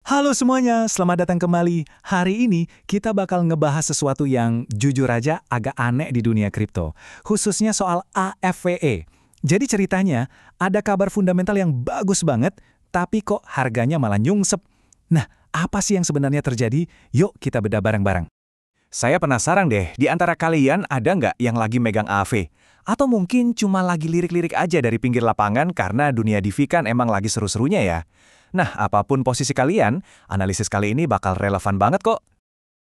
Halo semuanya, selamat datang kembali. Hari ini kita bakal ngebahas sesuatu yang jujur aja agak aneh di dunia kripto, khususnya soal AFVE. Jadi ceritanya, ada kabar fundamental yang bagus banget, tapi kok harganya malah nyungsep. Nah, apa sih yang sebenarnya terjadi? Yuk kita bedah bareng-bareng. Saya penasaran deh, di antara kalian ada nggak yang lagi megang AV? Atau mungkin cuma lagi lirik-lirik aja dari pinggir lapangan karena dunia DeFi kan emang lagi seru-serunya ya? Nah, apapun posisi kalian, analisis kali ini bakal relevan banget kok.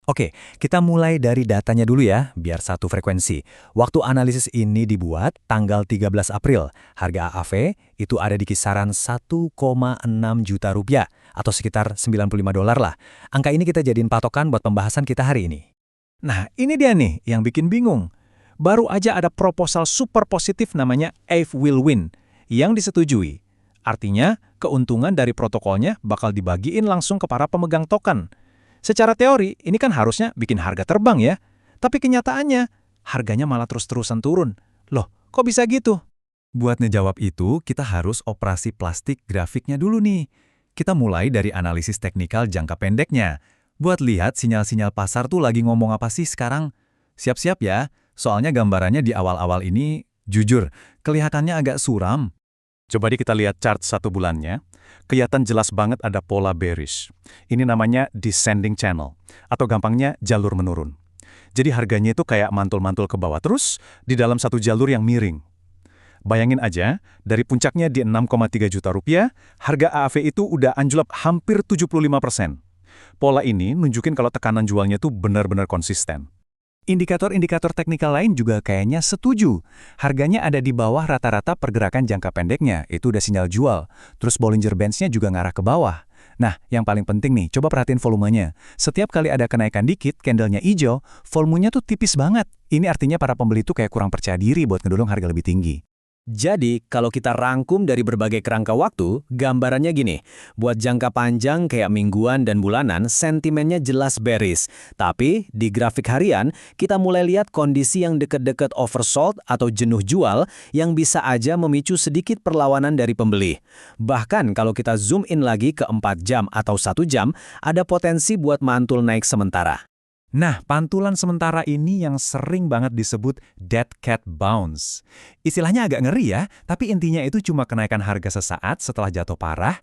Oke, kita mulai dari datanya dulu ya, biar satu frekuensi. Waktu analisis ini dibuat tanggal 13 April, harga AAV itu ada di kisaran 1,6 juta rupiah, atau sekitar 95 dolar lah. Angka ini kita jadiin patokan buat pembahasan kita hari ini. Nah, ini dia nih yang bikin bingung. Baru aja ada proposal super positif namanya AVE will win yang disetujui. Artinya, keuntungan dari protokolnya bakal dibagiin langsung ke para pemegang token. Secara teori, ini kan harusnya bikin harga terbang ya. Tapi kenyataannya, harganya malah terus-terusan turun. Loh, kok bisa gitu? Buat ngejawab itu, kita harus operasi plastik grafiknya dulu nih. Kita mulai dari analisis teknikal jangka pendeknya. Buat lihat sinyal-sinyal pasar tuh lagi ngomong apa sih sekarang. Siap-siap ya, soalnya gambarannya di awal-awal ini, jujur, kelihatannya agak suram. Coba kita lihat chart 1 bulannya. Kelihatan jelas banget ada pola bearish. Ini namanya descending channel, atau gampangnya jalur menurun. Jadi harganya itu kayak mantul-mantul ke bawah terus di dalam satu jalur yang miring. Bayangin aja, dari puncaknya di 6,3 juta rupiah, harga AAV itu udah anjlok hampir 75%. Pola ini nunjukin kalau tekanan jualnya tuh benar-benar konsisten. Indikator-indikator teknikal lain juga kayaknya setuju. Harganya ada di bawah rata-rata pergerakan jangka pendeknya, itu udah sinyal jual. Terus Bollinger Bands-nya juga ngarah ke bawah. Nah, yang paling penting nih, coba perhatiin volumenya. Setiap kali ada kenaikan dikit, candlenya hijau, volumenya tuh tipis banget. Ini artinya para pembeli tuh kayak kurang percaya diri buat ngedorong harga lebih tinggi. Jadi, kalau kita rangkum dari berbagai kerangka waktu, gambarannya gini. Buat jangka panjang kayak mingguan dan bulanan, sentimennya jelas bearish. Tapi, di grafik harian, kita mulai lihat kondisi yang deket-deket oversold atau jenuh jual yang bisa aja memicu sedikit perlawanan dari pembeli. Bahkan kalau kita zoom in lagi ke 4 jam atau 1 jam, ada potensi buat mantul naik sementara. Nah, pantulan sementara ini yang sering banget disebut dead cat bounce. Istilahnya agak ngeri ya, tapi intinya itu cuma kenaikan harga sesaat setelah jatuh parah,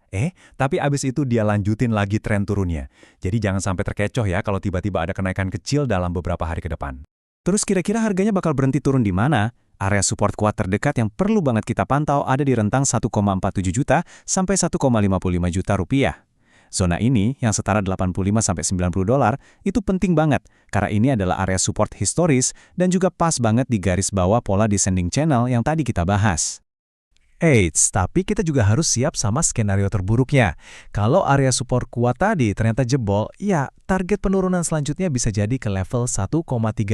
tapi abis itu dia lanjutin lagi tren turunnya. Jadi jangan sampai terkecoh ya kalau tiba-tiba ada kenaikan kecil dalam beberapa hari ke depan. Terus kira-kira harganya bakal berhenti turun di mana? Area support kuat terdekat yang perlu banget kita pantau ada di rentang 1,47 juta sampai 1,55 juta rupiah. Zona ini, yang setara 85–90 dolar, itu penting banget, karena ini adalah area support historis dan juga pas banget di garis bawah pola descending channel yang tadi kita bahas. Eits, tapi kita juga harus siap sama skenario terburuknya. Kalau area support kuat tadi ternyata jebol, ya target penurunan selanjutnya bisa jadi ke level 1,3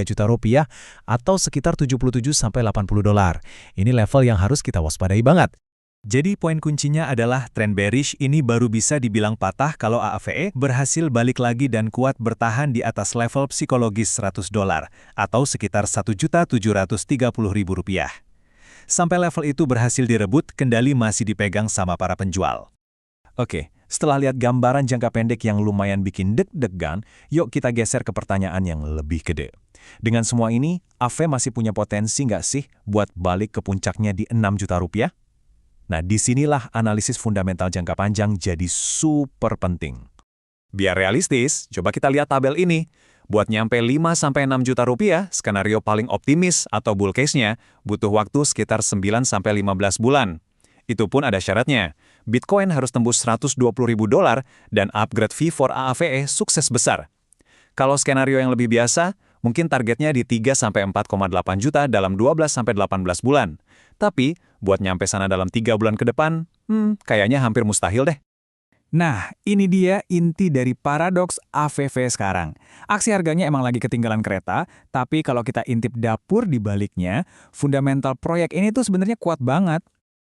juta rupiah atau sekitar 77–80 dolar. Ini level yang harus kita waspadai banget. Jadi poin kuncinya adalah tren bearish ini baru bisa dibilang patah kalau AAVE berhasil balik lagi dan kuat bertahan di atas level psikologis 100 dolar atau sekitar 1.730.000 rupiah. Sampai level itu berhasil direbut, kendali masih dipegang sama para penjual. Oke, setelah lihat gambaran jangka pendek yang lumayan bikin deg-degan, yuk kita geser ke pertanyaan yang lebih gede. Dengan semua ini, AAVE masih punya potensi nggak sih buat balik ke puncaknya di 6 juta rupiah? Nah, disinilah analisis fundamental jangka panjang jadi super penting. Biar realistis, coba kita lihat tabel ini. Buat nyampe 5–6 juta rupiah, skenario paling optimis atau bull case-nya butuh waktu sekitar 9–15 bulan. Itu pun ada syaratnya. Bitcoin harus tembus 120.000 dolar dan upgrade fee for AAVE sukses besar. Kalau skenario yang lebih biasa, mungkin targetnya di 3–4,8 juta dalam 12–18 bulan. Tapi, buat nyampe sana dalam 3 bulan ke depan, kayaknya hampir mustahil deh. Nah, ini dia inti dari paradoks AVV sekarang. Aksi harganya emang lagi ketinggalan kereta, tapi kalau kita intip dapur di baliknya, fundamental proyek ini tuh sebenarnya kuat banget.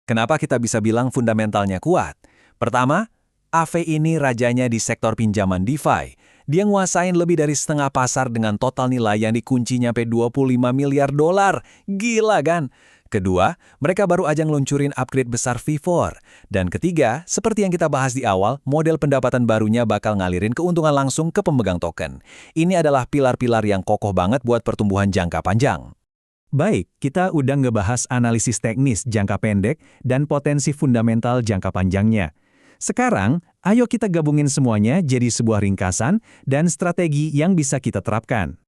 Kenapa kita bisa bilang fundamentalnya kuat? Pertama, AV ini rajanya di sektor pinjaman DeFi. Dia nguasain lebih dari setengah pasar dengan total nilai yang dikunci nyampe 25 miliar dolar. Gila kan? Kedua, mereka baru aja ngeluncurin upgrade besar V4. Dan ketiga, seperti yang kita bahas di awal, model pendapatan barunya bakal ngalirin keuntungan langsung ke pemegang token. Ini adalah pilar-pilar yang kokoh banget buat pertumbuhan jangka panjang. Baik, kita udah ngebahas analisis teknis jangka pendek dan potensi fundamental jangka panjangnya. Sekarang, ayo kita gabungin semuanya jadi sebuah ringkasan dan strategi yang bisa kita terapkan.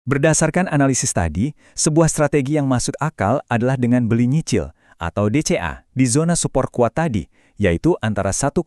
Berdasarkan analisis tadi, sebuah strategi yang masuk akal adalah dengan beli nyicil atau DCA di zona support kuat tadi, yaitu antara 1,47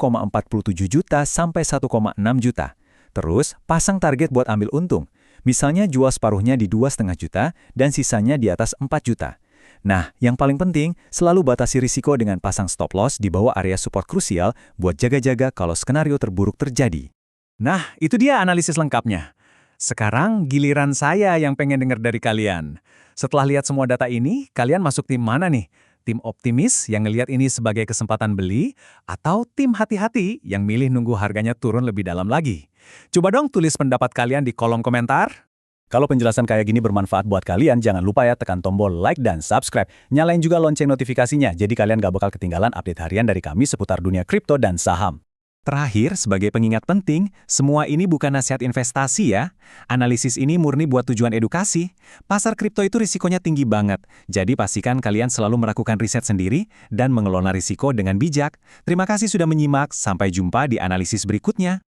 juta sampai 1,6 juta. Terus, pasang target buat ambil untung. Misalnya jual separuhnya di 2,5 juta dan sisanya di atas 4 juta. Nah, yang paling penting, selalu batasi risiko dengan pasang stop loss di bawah area support krusial buat jaga-jaga kalau skenario terburuk terjadi. Nah, itu dia analisis lengkapnya. Sekarang giliran saya yang pengen dengar dari kalian. Setelah lihat semua data ini, kalian masuk tim mana nih? Tim optimis yang ngelihat ini sebagai kesempatan beli, atau tim hati-hati yang milih nunggu harganya turun lebih dalam lagi? Coba dong tulis pendapat kalian di kolom komentar. Kalau penjelasan kayak gini bermanfaat buat kalian, jangan lupa ya tekan tombol like dan subscribe. Nyalain juga lonceng notifikasinya, jadi kalian gak bakal ketinggalan update harian dari kami seputar dunia kripto dan saham. Terakhir, sebagai pengingat penting, semua ini bukan nasihat investasi ya. Analisis ini murni buat tujuan edukasi. Pasar kripto itu risikonya tinggi banget, jadi pastikan kalian selalu melakukan riset sendiri dan mengelola risiko dengan bijak. Terima kasih sudah menyimak, sampai jumpa di analisis berikutnya.